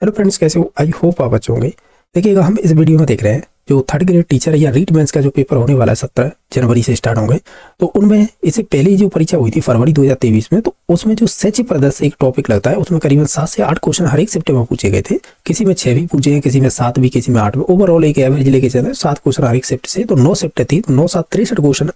Hello friends, कैसे हो? I hope आप अच्छे होंगे। देखिएगा, हम इस वीडियो में देख रहे हैं जो थर्ड ग्रेड टीचर या रीट मेंस का जो पेपर होने वाला है 17 जनवरी से स्टार्ट होंगे। तो उनमें इससे पहले जो परीक्षा हुई थी फरवरी 2023 में, तो उसमें जो सच प्रदर्श एक टॉपिक लगता है, उसमें करीबन 7 से 8 क्वेश्चन हर एक शिफ्ट में पूछे गए थे। किसी में 6 भी पूछे हैं, किसी में 7 भी, किसी में 8 भी। ओवरऑल एक एवरेज लेके चले 7 क्वेश्चन हर एक शिफ्ट से, तो 9 शिफ्ट थी, तो 9 7 63 क्वेश्चन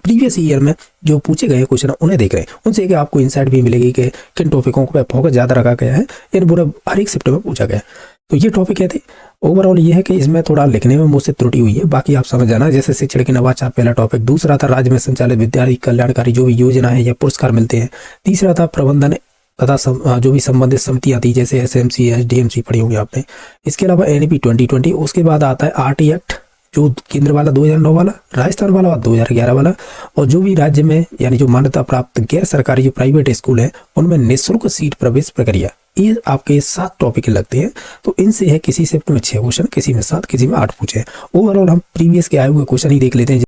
प्रीवियस ईयर में जो पूछे गए क्वेश्चन उन्हें देख रहे हैं। उनसे कि आपको इंसाइट भी मिलेगी कि किन टॉपिकों पर फोकस ज़्यादा रखा गया है, इन पूरा हर एक शिफ्ट में पूछा गया है। तो ये टॉपिक क्या थे? ओवरऑल ये है कि इसमें थोड़ा लिखने में मुझसे त्रुटि हुई है, बाकी आप समझ जाना। जैसे शिक्षण के नवाचार पहला टॉपिक, दूसरा था राज्य में संचालित विद्यार्थी कल्याणकारी जो भी योजना है या पुरस्कार मिलते हैं, तीसरा था प्रबंधन तथा जो भी संबंधित समितियां थी, जैसे SMC SDMC पढ़ी होंगी आपने। इसके अलावा NEP 2020, उसके बाद आता है RT एक्ट जो केंद्र वाला 2009 वाला, राजस्थान वाला और 2011 वाला, और जो भी राज्य में यानी जो मान्यता प्राप्त गैर सरकारी जो प्राइवेट स्कूल है उनमें निःशुल्क सीट प्रवेश प्रक्रिया। ये आपके 7 टॉपिक लगते हैं। तो इनसे है किसी शिफ्ट में 6 क्वेश्चन, किसी में 7, किसी में 8 पूछे हैं। ओवरऑल हम प्रीवियस के आए हुए क्वेश्चन ही देख लेते हैं।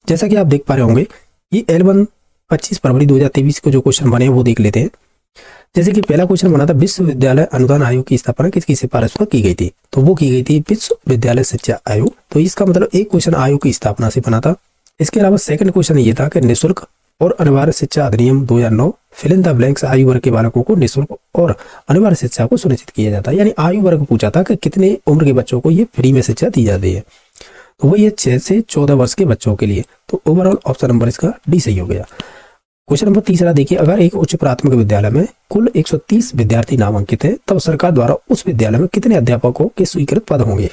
जैसा कि आप देख पा रहे होंगे, ये L1 25 फरवरी 2023 को जो क्वेश्चन बने हैं वो देख लेते हैं। जैसे कि पहला क्वेश्चन बना था, विश्वविद्यालय अनुदान आयोग की स्थापना किसकी सिफारिश पर की गई थी? तो वो की गई थी विश्वविद्यालय शिक्षा आयोग। तो इसका मतलब एक क्वेश्चन आयोग की स्थापना से बना था। इसके अलावा सेकंड क्वेश्चन ये था कि निःशुल्क और अनिवार्य शिक्षा अधिनियम 2009 फिल इन द ब्लैंक्स आयु वर्ग के बालकों को निःशुल्क और अनिवार्य शिक्षा को सुनिश्चित किया जाता है। यानी आयु वर्ग पूछा था कि कितने उम्र के बच्चों को ये फ्री में शिक्षा दी जाती है। तो वही है 6 से 14 वर्ष के बच्चों के लिए। तो ओवरऑल ऑप्शन नंबर इसका डी सही हो गया। क्वेश्चन नंबर तीसरा देखिए, अगर एक उच्च प्राथमिक विद्यालय में कुल 130 विद्यार्थी नामांकित है, तब सरकार द्वारा उस विद्यालय में कितने अध्यापकों के स्वीकृत पद होंगे?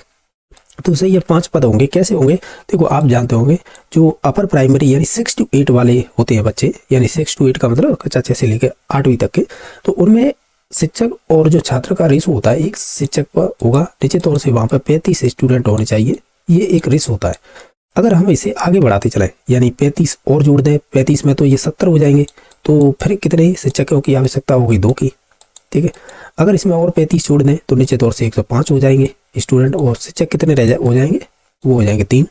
तो सही है, 5 पद होंगे। कैसे होंगे? देखो, आप जानते होंगे जो अपर प्राइमरी यानी 6 to 8 वाले होते हैं बच्चे, यानी 6 to 8 का मतलब कक्षा 6 से लेकर 8वीं तक के, तो उनमें शिक्षक और जो छात्र का रेशो होता है, एक शिक्षक पर होगा, निश्चित तौर से वहां पर 35 स्टूडेंट होने चाहिए। ये एक रेशो होता है। अगर हम इसे आगे बढ़ाते चलें, यानी 35 और जोड़ दें, 35 में तो ये 70 हो जाएंगे, तो फिर कितने शिक्षकों की आवश्यकता होगी? 2 की। ठीक है, अगर इसमें और 35 जोड़ दें तो निश्चित तौर से 105 हो जाएंगे स्टूडेंट, और शिक्षक कितने हो जाएंगे? वो हो जाएंगे 3।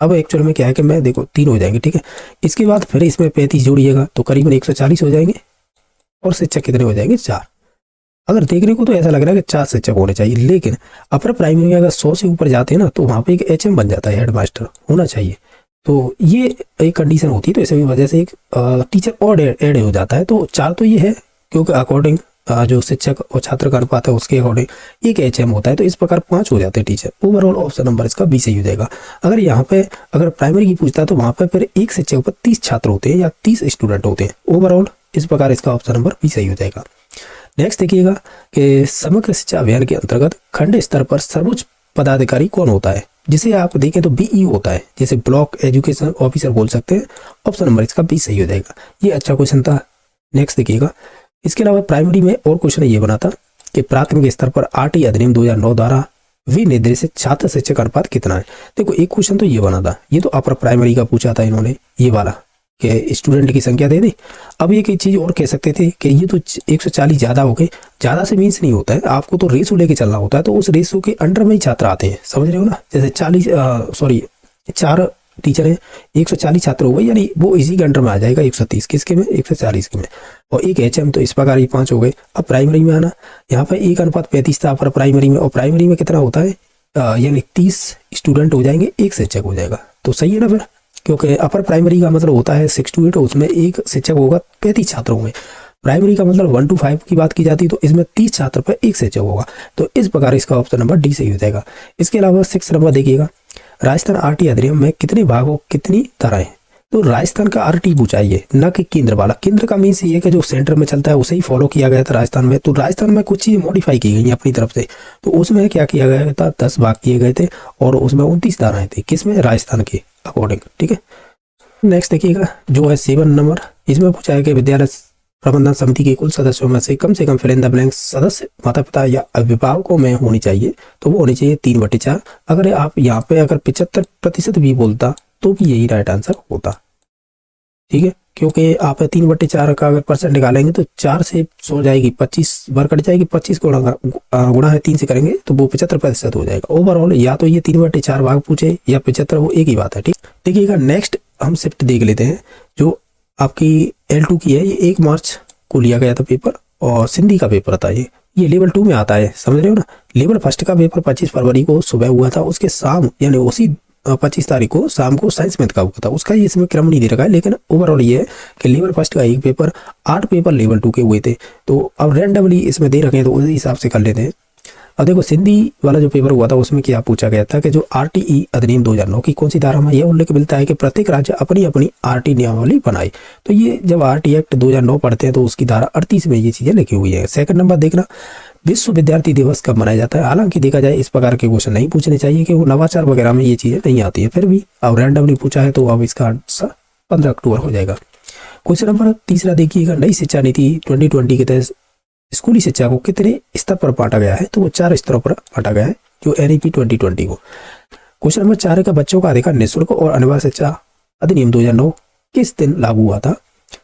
अब एक्चुअल में क्या है कि मैं देखो 3 हो जाएंगे। ठीक है, इसके बाद फिर इसमें 35 जोड़िएगा तो करीबन 140 हो जाएंगे, और शिक्षक कितने हो जाएंगे? 4। अगर देखने को तो ऐसा लग रहा है कि 4 शिक्षक होने चाहिए, लेकिन अपर प्राइमरी में अगर 100 से ऊपर जाते हैं ना, तो वहाँ पे एक HM बन जाता है, हेड मास्टर होना चाहिए। तो ये एक कंडीशन होती है। तो इस वजह से एक टीचर और ऐड हो जाता है। तो 4 तो ये है, क्योंकि अकॉर्डिंग जो शिक्षक और छात्र का अनुपात है उसके अकॉर्डिंग एक HM होता है। तो इस प्रकार 5 हो जाते हैं टीचर। ओवरऑल ऑप्शन नंबर इसका बी सही हो जाएगा। अगर यहाँ पे अगर प्राइमरी की पूछता है तो वहाँ पे फिर एक शिक्षक पर 30 छात्र होते हैं या 30 स्टूडेंट होते हैं। ओवरऑल इस प्रकार इसका ऑप्शन नंबर बी सही हो जाएगा। नेक्स्ट देखिएगा कि समग्र शिक्षा अभियान के अंतर्गत खंड स्तर पर सर्वोच्च पदाधिकारी कौन होता है? जिसे आप देखें तो BEO होता है, जैसे ब्लॉक एजुकेशन ऑफिसर बोल सकते हैं। ऑप्शन नंबर इसका बी सही हो जाएगा। ये अच्छा क्वेश्चन था। नेक्स्ट देखिएगा, इसके अलावा प्राइमरी में और क्वेश्चन ये बना था कि प्राथमिक स्तर पर RT अधिनियम 2009 द्वारा विनिर्देशित छात्र शिक्षक अनुपात कितना है? देखो, एक क्वेश्चन तो ये बना था, ये तो अपर प्राइमरी का पूछा था इन्होंने, ये वाला कि स्टूडेंट की संख्या दे दी। अब एक चीज और कह सकते थे कि ये तो 140 ज्यादा हो गए। ज्यादा से मीन्स नहीं होता है, आपको तो रेशो लेके चलना होता है। तो उस रेशो के अंडर में ही छात्र आते हैं, समझ रहे हो ना? जैसे 4 टीचर हैं, 140 छात्र हो गए, यानी वो इसी के अंडर में आ जाएगा। 130 किसके में? 140 के में, और एक HM। तो इस प्रकार ये 5 हो गए। अब प्राइमरी में आना, यहाँ पर 1:35 था अपर प्राइमरी में, और प्राइमरी में कितना होता है? यानी 30 स्टूडेंट हो जाएंगे, एक शिक्षक हो जाएगा। तो सही है ना फिर, क्योंकि अपर प्राइमरी का मतलब होता है 6 to 8, उसमें एक शिक्षक होगा 35 छात्र होंगे। प्राइमरी का मतलब 1 to 5 की बात की जाती है, तो इसमें 30 छात्र पर एक शिक्षक होगा। तो इस प्रकार इसका ऑप्शन नंबर डी सही हो जाएगा। इसके अलावा 6 नंबर देखिएगा, राजस्थान RT अधिनियम में कितने भागों कितनी धाराएं? तो राजस्थान का RT पूछा है, न कि केंद्र वाला। केंद्र का मीन्स ये कि जो सेंटर में चलता है उसे ही फॉलो किया गया था राजस्थान में। तो राजस्थान में कुछ चीज़ मॉडिफाई की गई अपनी तरफ से। तो उसमें क्या किया गया था? 10 भाग किए गए थे, और उसमें 29 धाराएं थी। किसमें? राजस्थान के अकॉर्डिंग। ठीक है, नेक्स्ट देखिएगा जो है 7 नंबर, इसमें पूछा है कि विद्यालय प्रबंधन समिति के कुल सदस्यों में से कम फिल इन द ब्लैंक सदस्य माता पिता या अभिभावकों में होनी चाहिए। तो वो होनी चाहिए 3/4। अगर आप यहाँ पे अगर 75% भी बोलता तो भी यही राइट आंसर होता। ठीक है, क्योंकि आप 3/4 का अगर परसेंट निकालेंगे तो 4 से 100 जाएगी, 25 बार कट जाएगी, 25 गुणा है 3 से करेंगे तो वो 75% हो जाएगा। ओवरऑल या तो ये 3/4 भाग पूछे या 75, वो एक ही बात है। ठीक, देखिएगा नेक्स्ट हम शिफ्ट देख लेते हैं जो आपकी L2 की है। ये 1 मार्च को लिया गया था पेपर, और सिंधी का पेपर था। ये ये लेवल 2 में आता है, समझ रहे हो ना। लेवल फर्स्ट का पेपर 25 फरवरी को सुबह हुआ था, उसके शाम यानी उसी 25 तारीख को शाम को साइंस मैथ का हुआ था। उसका ये इसमें क्रम नहीं दे रखा है, लेकिन ओवरऑल ये है कि लेवल फर्स्ट का एक पेपर, 8 पेपर लेवल 2 के हुए थे। तो अब रैंडमली इसमें दे रखे हैं, तो उस हिसाब से कर लेते हैं। अब देखो सिंधी वाला जो पेपर हुआ था उसमें क्या पूछा गया था कि जो RTE अधिनियम 2009 की कौन सी धारा में यह उल्लेख मिलता है कि प्रत्येक राज्य अपनी अपनी RT नियमावली बनाए। तो ये जब RT एक्ट 2009 पढ़ते हैं तो उसकी धारा 38 में ये चीजें लिखी हुई है। सेकंड नंबर देखना, विश्व विद्यार्थी दिवस कब मनाया जाता है। हालांकि देखा जाए इस प्रकार के क्वेश्चन नहीं पूछने चाहिए कि वो नवाचार वगैरह में ये चीजें नहीं आती है, फिर भी अब रैंडमली पूछा है तो अब इसका आंसर 15 अक्टूबर हो जाएगा। क्वेश्चन नंबर तीसरा देखिएगा, नई शिक्षा नीति 2020 के तहत स्कूली शिक्षा को कितने स्तर पर बांटा गया है। तो वो 4 स्तरों पर बांटा गया है, जो NEP 2020 को। क्वेश्चन नंबर 4 का बच्चों का अधिकार निःशुल्क और अनिवार्य शिक्षा अधिनियम 2009 किस दिन लागू हुआ था।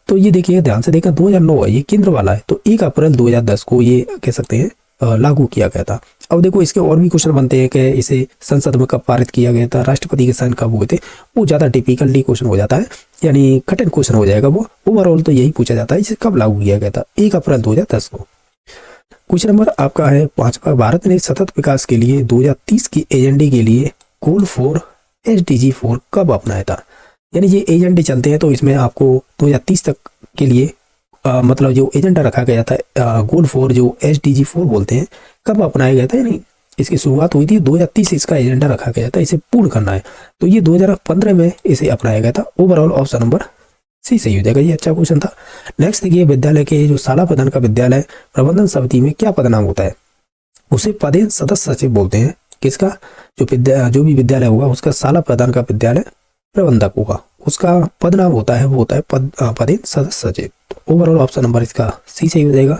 तो ये देखिए ध्यान से देखा, 2009 है, ये केंद्र वाला है, तो 1 अप्रैल 2010 को ये कह सकते हैं लागू किया गया था। अब देखो इसके और भी क्वेश्चन बनते हैं कि इसे संसद में कब पारित किया गया था, राष्ट्रपति के साइन कब हुए थे। वो ज्यादा टिपिकली क्वेश्चन हो जाता है, यानी कठिन क्वेश्चन हो जाएगा वो। ओवरऑल तो यही पूछा जाता है इसे कब लागू किया गया था, 1 अप्रैल 2010 को। क्वेश्चन नंबर आपका है 5वां, भारत ने सतत विकास के लिए 2030 की एजेंडे के लिए गोल 4 SDG 4 कब अपनाया था। यानी ये एजेंडे चलते हैं तो इसमें आपको 2030 तक के लिए मतलब जो एजेंडा रखा गया था गोल 4 जो SDG 4 बोलते हैं, कब अपनाया गया था। यानी इसकी शुरुआत हुई थी 2030, इसका एजेंडा रखा गया था, इसे पूर्ण करना है। तो ये 2015 में इसे अपनाया गया था। ओवरऑल ऑप्शन नंबर सी सही हो जाएगा, ये अच्छा क्वेश्चन था। नेक्स्ट देखिए, विद्यालय के जो शाला प्रधान का विद्यालय प्रबंधन समिति में क्या पदनाम होता है। उसे पदेन सदस्य सचिव बोलते हैं। किसका, जो भी विद्यालय होगा उसका शाला प्रधान का विद्यालय प्रबंधक होगा, उसका पदनाम होता है वो होता है पदेन सदस्य सचिव। तो ओवरऑल ऑप्शन नंबर इसका सी सही हो जाएगा।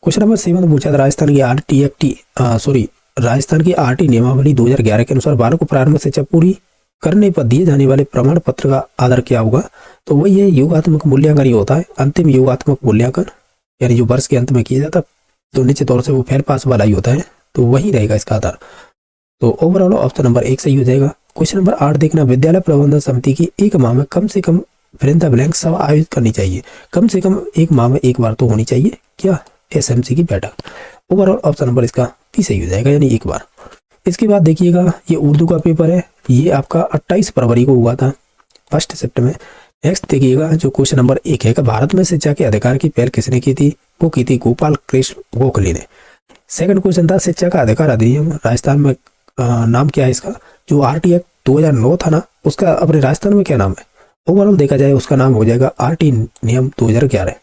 क्वेश्चन नंबर 7 पूछा था, राजस्थान की RT नियमावली 2011 के अनुसार बालक को प्रारंभिक शिक्षा पूरी करने पर दिए जाने वाले प्रमाण पत्र का आधार क्या होगा। तो वही है योगात्मक मूल्यांकन ही होता है, अंतिम योगात्मक मूल्यांकन, यानी जो वर्ष के अंत में किया जाता है, तो निश्चित तौर से वो फेल पास वाला ही होता है, तो वही रहेगा इसका आधार। तो ओवरऑल ऑप्शन नंबर 1 सही हो जाएगा। क्वेश्चन नंबर 8 देखना, विद्यालय प्रबंधन समिति की एक माह में कम से कम ब्लैंक सभा आयोजित करनी चाहिए। कम से कम एक माह में एक बार तो होनी चाहिए क्या, SMC की बैठक। ओवरऑल ऑप्शन नंबर इसका भी सही हो जाएगा, यानी एक बार। इसके बाद देखिएगा, ये उर्दू का पेपर है, ये आपका 28 फरवरी को हुआ था, 1 शिफ्ट में। नेक्स्ट देखिएगा, जो क्वेश्चन नंबर 1 है कि भारत में शिक्षा के अधिकार की पहल किसने की थी। वो की थी गोपाल कृष्ण गोखले ने। सेकंड क्वेश्चन था, शिक्षा का अधिकार अधिनियम राजस्थान में नाम क्या है इसका। जो RT एक्ट 2009 था ना, उसका अपने राजस्थान में क्या नाम है। ओवरऑल देखा जाए उसका नाम हो जाएगा RT नियम 2011।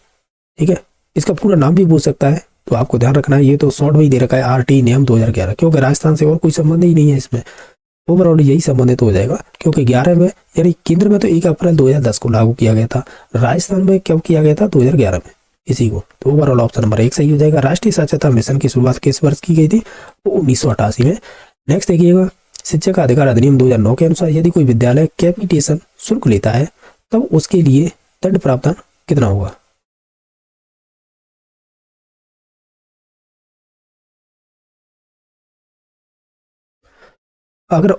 ठीक है, इसका पूरा नाम भी पूछ सकता है, तो आपको ध्यान रखना है, ये तो शॉर्ट में ही दे रखा है RT नियम 2011, क्योंकि राजस्थान से और कोई संबंध ही नहीं है इसमें। ओवरऑल यही संबंधित हो जाएगा, क्योंकि 11 में यानी केंद्र में तो 1 अप्रैल 2010 को लागू किया गया था, राजस्थान में कब किया गया था, 2011 में इसी को। तो ओवरऑल ऑप्शन नंबर 1 सही हो जाएगा। राष्ट्रीय साक्षरता मिशन की शुरुआत किस वर्ष की गई थी, वो 1988 में। नेक्स्ट देखिएगा, शिक्षा का अधिकार अधिनियम 2009 के अनुसार यदि कोई विद्यालय कैपिटेशन शुल्क लेता है तब उसके लिए दंड प्रावधान कितना होगा। अगर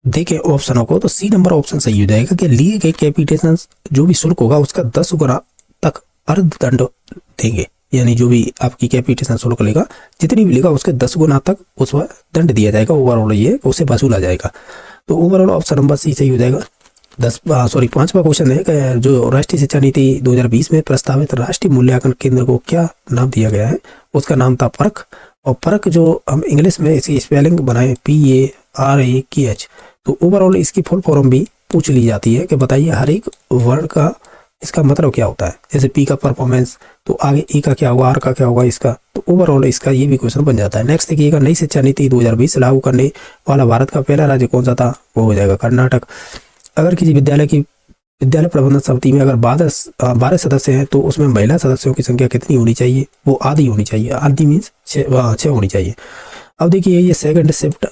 देखें ऑप्शनों को तो सी नंबर ऑप्शन सही हो जाएगा कि लिए गए कैपिटेशन जो भी शुल्क होगा उसका 10 गुना तक अर्धदंड देंगे। यानी जो भी आपकी कैपिटेशन शुल्क लेगा, जितनी भी लेगा उसके 10 गुना तक उस पर दंड दिया जाएगा। ओवरऑल ये उसे वसूला जाएगा। तो ओवरऑल ऑप्शन नंबर सी सही हो जाएगा। 5वां क्वेश्चन है कि जो राष्ट्रीय शिक्षा नीति 2020 में प्रस्तावित राष्ट्रीय मूल्यांकन केंद्र को क्या नाम दिया गया है। उसका नाम था परख। और परख जो हम इंग्लिश में इसकी स्पेलिंग बनाए PARAKH। तो ओवरऑल इसकी फुल फॉर्म भी पूछ ली जाती है कि बताइए हर एक वर्ड का इसका मतलब क्या होता है। जैसे P का परफॉर्मेंस, तो आगे E का क्या होगा, R का क्या होगा इसका। तो ओवरऑल इसका ये भी क्वेश्चन बन जाता है। नेक्स्ट देखिएगा, नई शिक्षा नीति 2020 लागू करने वाला भारत का पहला राज्य कौन सा था। वो हो जाएगा कर्नाटक। अगर किसी विद्यालय प्रबंधन समिति में अगर 12 सदस्य हैं तो उसमें महिला सदस्यों की संख्या कितनी होनी चाहिए, वो आधी होनी चाहिए। आधी मीन्स 6 होनी चाहिए। अब देखिए, ये सेकंड शिफ्ट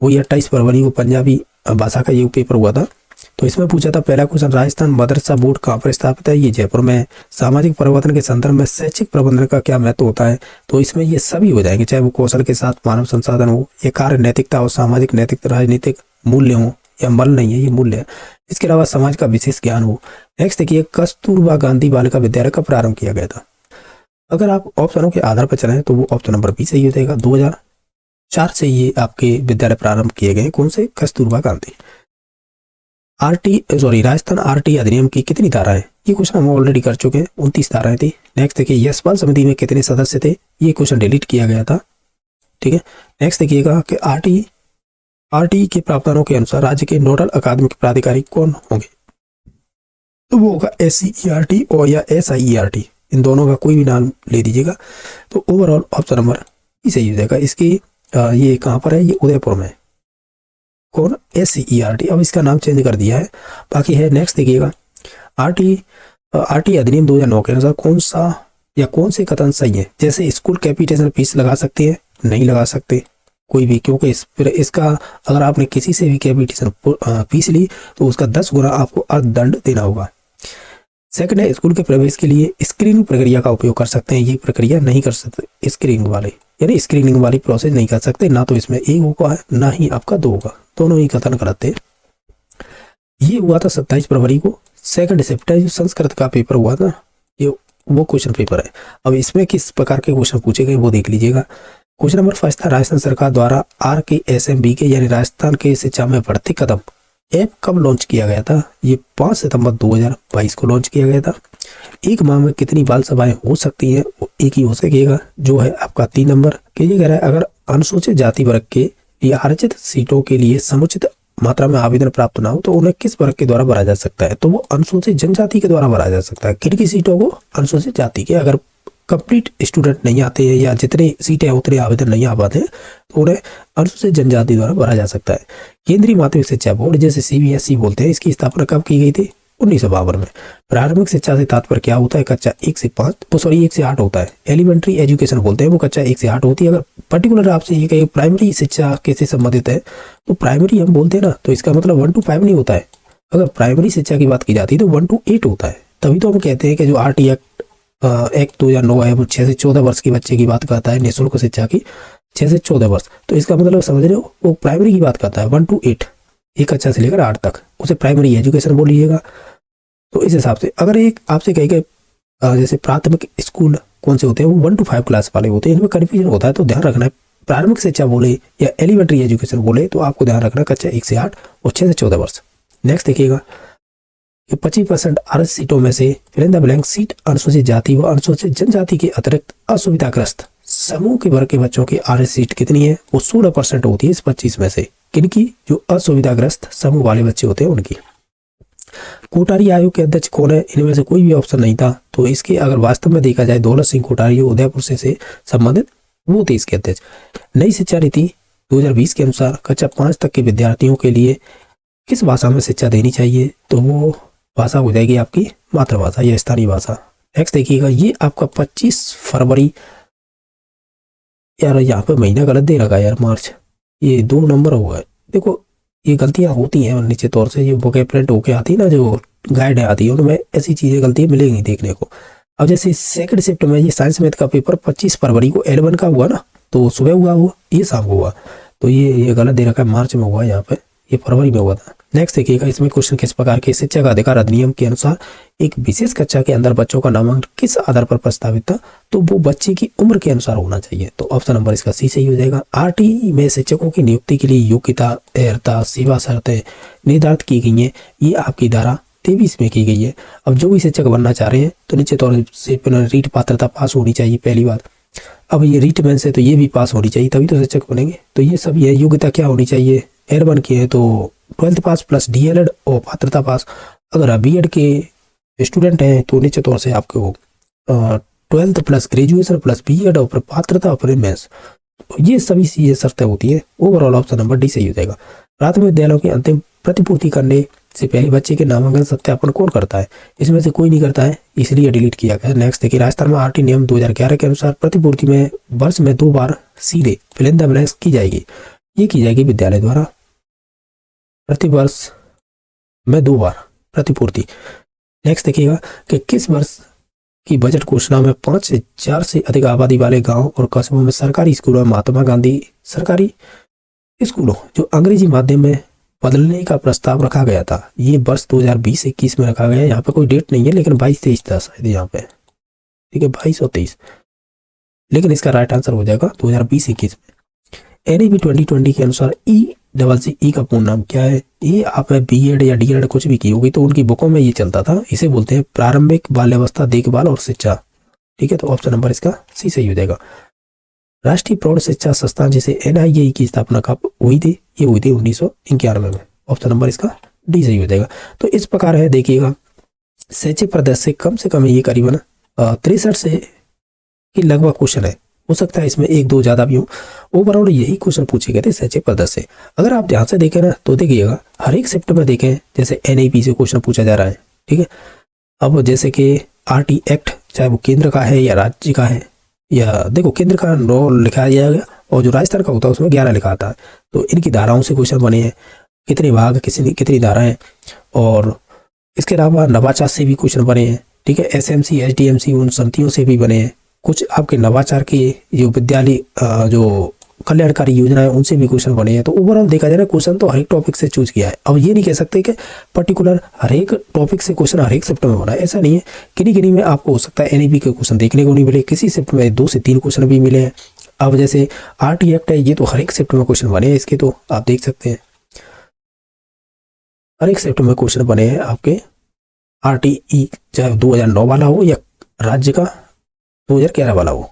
वो 28 फरवरी को पंजाबी भाषा का ये पेपर हुआ था। तो इसमें पूछा था पहला क्वेश्चन, राजस्थान मदरसा बोर्ड कहाँ पर स्थापित है। ये जयपुर में। सामाजिक परिवर्तन के संदर्भ में शैक्षिक प्रबंधन का क्या महत्व होता है। तो इसमें ये सभी हो जाएंगे, चाहे वो कौशल के साथ मानव संसाधन हो, ये कार्य नैतिकता हो, सामाजिक नैतिक राजनीतिक मूल्य हो, या मल नहीं है ये मूल्य है। इसके अलावा समाज का विशेष ज्ञान हो। नेक्स्ट देखिए, कस्तूरबा गांधी बालिका विद्यालय का प्रारंभ किया गया था। अगर आप ऑप्शनों के आधार पर चलें तो वो ऑप्शन नंबर बी सही हो जाएगा। 2004 से ये आपके विद्यालय प्रारंभ किए गए। कौन से? कस्तूरबा गांधी। राजस्थान आरटी अधिनियम की कितनी धाराएं? ये क्वेश्चन हम ऑलरेडी कर चुके हैं, 29 धाराएं थी। नेक्स्ट देखिए, यशपाल समिति में कितने सदस्य थे? ये क्वेश्चन डिलीट किया गया था। ठीक है। नेक्स्ट देखिएगा कि आरटी के प्रावधानों के अनुसार राज्य के नोडल अकादमिक प्राधिकारी कौन होंगे? तो वो होगा SCERT और या SIERT, इन दोनों का कोई भी नाम ले दीजिएगा। तो ओवरऑल ऑप्शन नंबर ई सही हो जाएगा। इसकी ये कहाँ पर है? ये उदयपुर में। कौन? SCERT। अब इसका नाम चेंज कर दिया है, बाकी है। नेक्स्ट देखिएगा, आरटी अधिनियम 2009 के अनुसार कौन सा या कौन से कथन सही है? जैसे स्कूल कैपिटेशन फीस लगा सकते हैं, नहीं लगा सकते कोई भी, क्योंकि इसका अगर आपने किसी से भी कैपिटेशन फीस ली तो उसका 10 गुना आपको अर्थदंड देना होगा। सेकंड है, स्कूल के प्रवेश के लिए स्क्रीनिंग प्रक्रिया का उपयोग कर सकते हैं। ये प्रक्रिया नहीं कर सकते, स्क्रीनिंग वाली प्रोसेस नहीं कर सकते। ना तो इसमें एक होगा ना ही आपका 2 होगा, दोनों ही कथन गलत है। ये हुआ था 27 फरवरी को। सेकंड शिफ्ट है, जो संस्कृत का पेपर हुआ था, ये वो क्वेश्चन पेपर है। अब इसमें किस प्रकार के क्वेश्चन पूछे गए वो देख लीजिएगा। क्वेश्चन नंबर फर्स्ट था, राजस्थान सरकार द्वारा RKSMB यानी राजस्थान के शिक्षा में बढ़ते कदम ऐप कब लॉन्च किया गया था? ये 5 सितंबर 2022 को लॉन्च किया गया था। एक माह में कितनी बाल सभाएं हो सकती हैं? एक ही हो सकेगा, जो है आपका 3 नंबर के ये कह रहा है, अगर अनुसूचित जाति वर्ग के लिए आरक्षित सीटों के लिए समुचित मात्रा में आवेदन प्राप्त ना हो तो उन्हें किस वर्ग के द्वारा भरा जा सकता है? तो वो अनुसूचित जनजाति के द्वारा भरा जा सकता है। किन सीटों को? अनुसूचित जाति के। अगर कंप्लीट स्टूडेंट नहीं आते हैं या जितने सीटें उतने आवेदन नहीं आ पाते तो उन्हें अनुसूचित जनजाति द्वारा भरा जा सकता है। केंद्रीय माध्यमिक शिक्षा बोर्ड, जैसे CBSE बोलते हैं, इसकी स्थापना कब की गई थी? 1952 में। प्रारंभिक शिक्षा से तात्पर्य क्या होता है? कक्षा 1 से 8 होता है। एलिमेंट्री एजुकेशन बोलते हैं, वो कक्षा 1 से 8 होती है। अगर पर्टिकुलर आपसे ये कहे प्राइमरी शिक्षा कैसे संबंधित है, तो प्राइमरी हम बोलते हैं ना, तो इसका मतलब 1 to 5 नहीं होता है। अगर प्राइमरी शिक्षा की बात की जाती है तो 1 to 8 होता है। तभी तो हम कहते हैं कि जो RT एक्ट 2009 है वो 6 से 14 वर्ष के बच्चे की बात करता है, निःशुल्क शिक्षा की 6 से 14 वर्ष। तो इसका मतलब समझ रहे हो, वो प्राइमरी की बात करता है 1 to 8, एक कक्षा से लेकर 8 तक, उसे प्राइमरी एजुकेशन बोलिएगा। तो इस हिसाब से अगर एक आपसे कहेगा जैसे प्राथमिक स्कूल कौन से होते हैं, वो 1 to 5 क्लास वाले होते हैं, इनमें कन्फ्यूजन होता है, तो ध्यान रखना है। प्राथमिक शिक्षा बोले या एलिमेंट्री एजुकेशन बोले तो आपको ध्यान रखना कक्षा 1 से 8 और 6 से 14 वर्ष। नेक्स्ट देखिएगा, 25% आरक्षित सीटों में से fill in the blank seat अनुसूचित जाति व अनुसूचित जनजाति के अतिरिक्त असुविधाग्रस्त समूह के वर्ग के बच्चों की आरक्षित सीट कितनी है? वो 16% होती है इस 25 में से। किनकी? जो असुविधाग्रस्त समूह वाले बच्चे होते हैं उनकी। कोठारी आयोग के अध्यक्ष कौन है? इनमें से कोई भी ऑप्शन नहीं था, तो इसके अगर वास्तव में देखा जाए दौलत सिंह कोठारी उदयपुर से संबंधित, वो थे इसके अध्यक्ष। नई शिक्षा नीति 2020 के अनुसार कक्षा 5 तक के विद्यार्थियों के लिए किस भाषा में शिक्षा देनी चाहिए? तो वो भाषा हो जाएगी आपकी मातृभाषा या स्थानीय भाषा। नेक्स्ट देखिएगा, ये आपका 25 फरवरी, यार यहाँ पे महीना गलत दे रखा है यार, मार्च, ये 2 नंबर होगा। देखो ये गलतियां होती हैं निश्चित तौर से, ये वोकैबुलरी होके आती है ना, जो गाइड आती है उनमें ऐसी चीजें गलतियां मिलेंगी देखने को। अब जैसे सेकंड शिफ्ट में ये साइंस मैथ का पेपर 25 फरवरी को L1 का हुआ ना, तो सुबह हुआ, वो ये शाम को हुआ, तो ये गलत दे रखा है, मार्च में हुआ, यहाँ पे ये फरवरी में हुआ था। नेक्स्ट देखिएगा, इसमें क्वेश्चन किस प्रकार के शिक्षा का अधिकार अधिनियम के अनुसार एक विशेष कक्षा के अंदर बच्चों का नामांकन किस आधार पर प्रस्तावित था? तो वो बच्चे की उम्र के अनुसार होना चाहिए। तो ऑप्शन नंबर इसका सी सही हो जाएगा। RT में शिक्षकों की नियुक्ति के लिए योग्यता, अर्हता, सेवा शर्तें निर्धारित की गई हैं। ये आपकी धारा 23 में की गई है। अब जो भी शिक्षक बनना चाह रहे हैं तो निश्चित तौर से रीट पात्रता पास होनी चाहिए, पहली बात। अब ये रीट मेंस है तो ये भी पास होनी चाहिए, तभी तो शिक्षक बनेंगे। तो ये सब ये योग्यता क्या होनी चाहिए? L1 की है तो 12th पास प्लस DLED और पात्रता पास। अगर आप B.Ed के स्टूडेंट हैं तो निश्चित तौर से आपको 12th plus graduation plus B.Ed और पात्रता और मेंस, ये सभी ये शर्तें होती है। ओवरऑल ऑप्शन नंबर डी सही हो जाएगा। प्राथमिक विद्यालयों की अंतिम प्रतिपूर्ति करने से पहले बच्चे के नामांकन सत्यापन कौन करता है? इसमें से कोई नहीं करता है, इसलिए डिलीट किया गया। नेक्स्ट देखिए, राजस्थान में RT नियम 2011 के अनुसार प्रतिपूर्ति में वर्ष में 2 बार सीधे फिल इन द ब्लैंक्स की जाएगी। ये की जाएगी विद्यालय द्वारा प्रति वर्ष में 2 बार प्रतिपूर्ति। नेक्स्ट देखिएगा कि किस वर्ष की बजट घोषणा में 5 से 4 से अधिक आबादी वाले गांव और कस्बों में सरकारी स्कूलों में महात्मा गांधी सरकारी स्कूलों जो अंग्रेजी माध्यम में बदलने का प्रस्ताव रखा गया था? ये वर्ष 2020-21 में रखा गया है। यहाँ पे कोई डेट नहीं है, लेकिन 22-23 था शायद यहाँ पे। ठीक है, 22 और 23। लेकिन इसका राइट आंसर हो जाएगा 2020-21 में। एनईपी 2020 के अनुसार ई का पूर्ण नाम क्या है? ये आप बीएड या डीएड कुछ भी की होगी तो उनकी बुकों में ये चलता था। इसे बोलते हैं प्रारंभिक बाल्यावस्था देखभाल और शिक्षा। ठीक है, तो ऑप्शन नंबर इसका सी सही हो जाएगा। राष्ट्रीय प्रौढ़ शिक्षा संस्थान जिसे एनआईए की स्थापना कब हुई थी? ये हुई थी 1991 में। ऑप्शन नंबर इसका डी सही हो जाएगा। तो इस प्रकार है, देखिएगा शैक्षिक प्रदर्शन से कम ये करीबन 63 से की लगभग क्वेश्चन है। हो सकता है इसमें एक दो ज्यादा भी हो। ओवरऑल यही क्वेश्चन पूछे गए थे शैक्षिक प्रदर्शन से। अगर आप ध्यान से देखें ना तो देखिएगा हर एक शिफ्ट में देखें जैसे एनईपी से क्वेश्चन पूछा जा रहा है। ठीक है, अब जैसे कि आरटी एक्ट चाहे वो केंद्र का है या राज्य का है, या देखो केंद्र का 9 लिखा जाएगा और जो राजस्थान का होता है उसमें 11 लिखा आता है। तो इनकी धाराओं से क्वेश्चन बने हैं, कितने भाग कितनी धाराएं, और इसके अलावा नवाचार से भी क्वेश्चन बने हैं। ठीक है, एसएमसी एसडीएमसी उन समितियों से भी बने हैं। कुछ आपके नवाचार के जो विद्यालय जो कल्याणकारी योजना है उनसे भी क्वेश्चन बने हैं। तो ओवरऑल देखा जाए क्वेश्चन तो हर एक टॉपिक से चूज किया है। अब ये नहीं कह सकते कि पर्टिकुलर हर एक टॉपिक से क्वेश्चन हर एक शिफ्ट में बना है, ऐसा नहीं है। किन्हीं में आपको हो सकता है एनईपी के क्वेश्चन देखने को नहीं मिले, किसी शिफ्ट में 2 से 3 क्वेश्चन भी मिले हैं। अब जैसे आरटी एक्ट है, ये तो हर एक शिफ्ट में क्वेश्चन बने हैं इसके, तो आप देख सकते हैं हर एक शिफ्ट में क्वेश्चन बने हैं आपके। आरटीई चाहे 2009 वाला हो या राज्य का 2011 वाला हो।